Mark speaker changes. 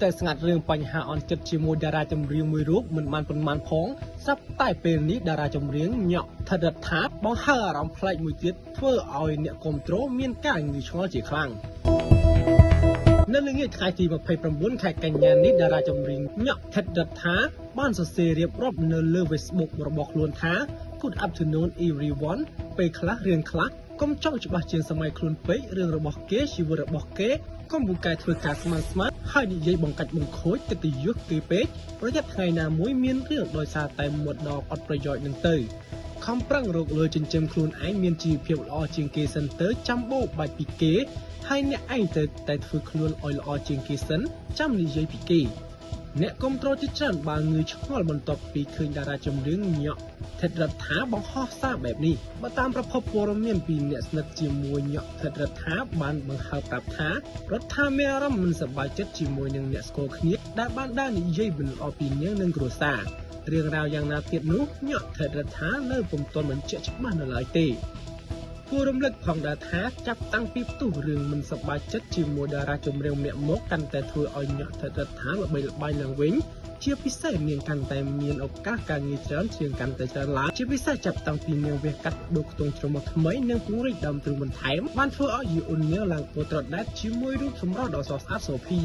Speaker 1: តែស្ងាត់រឿងបញ្ហាអន់ចិត្តជាមួយតារាចម្រៀងមួយរូបមិនបានប៉ុន្មានផងស្រាប់តែពេលនេះតារាចម្រៀងញ៉ក់ថិតរដ្ឋាបង្ហើរអារម្មណ៍ប្លែកមួយទៀតធ្វើឲ្យអ្នកគ្រប់គ្រងមានការងឿឆ្ងល់ជាខ្លាំងនៅល្ងាចថ្ងៃទី29ខែកញ្ញានេះតារាចម្រៀងញ៉ក់ថិតរដ្ឋាបានសរសេររៀបរាប់នៅលើ Facebook របស់ខ្លួនថា Good afternoon everyone ពេលខ្លះរឿងខ្លះកុំចង់ច្បាស់ជាងសម័យខ្លួនពេករឿងរបស់គេជីវិតរបស់គេកុំពូកែធ្វើការស្មានហើយនិយាយបង្កាច់បង្ខូចកិត្តិយសគេពេកប្រយ័ត្នថ្ងៃណាមួយមានរឿងដោយសារតែមុតដល់អត់ប្រយោជន៍នឹងទៅខំប្រឹងរកលើចិញ្ចឹមខ្លួនឯងមានជីវភាពល្អជាងគេសិនទៅចាំបោបាច់ពីគេហើយអ្នកឯងទៅតែធ្វើខ្លួនឲ្យល្អជាងគេសិនចាំនិយាយពីគេអ្នកគ្រប់គ្រងជាច្រើនបានងឿឆ្ងល់បន្ទាប់ពីឃើញតារាចម្រៀងញ៉ក់ថិតរដ្ឋាបង្ហោះសារបែបនេះបើតាមប្រភពព័ត៌មានពីអ្នកស្និទ្ធជាមួយញ៉ក់ថិតរដ្ឋាបានបង្ហើបប្រាប់ថារដ្ឋាមានអារម្មណ៍មិនសប្បាយចិត្តជាមួយនឹងអ្នកស្គាល់គ្នាដែលបានដើរនិយាយមិនល្អពីនាងនិងគ្រួសាររឿងរ៉ាវយ៉ាងណាទៀតនោះញ៉ក់ថិតរដ្ឋានៅពុំទាន់បញ្ជាក់ច្បាស់នៅឡើយទេគួររំលឹកផងដែរថាចាប់តាំងពីផ្ទុះរឿងមិនសប្បាយចិត្តជាមួយតារាចម្រៀងម្នាក់មកកាន់តែធ្វើឲ្យញ៉ក់ថិតរដ្ឋាល្បីល្បាញឡើងវិញជាពិសេសនាងកាន់តែមានឱកាសការងារច្រើនជាងកាន់តែច្រើនឡើងជាពិសេសចាប់តាំងពីនាងវះកាត់ដូរខ្ទង់ជ្រមុះថ្មីនិងពង្រីកដើមទ្រូងបន្ថែមបានធ្វើឲ្យយូអ៊ុននាងឡើងពោត្រដែតជាមួយរូបសម្រស់ដ៏ស្រស់ស្អាតសូភា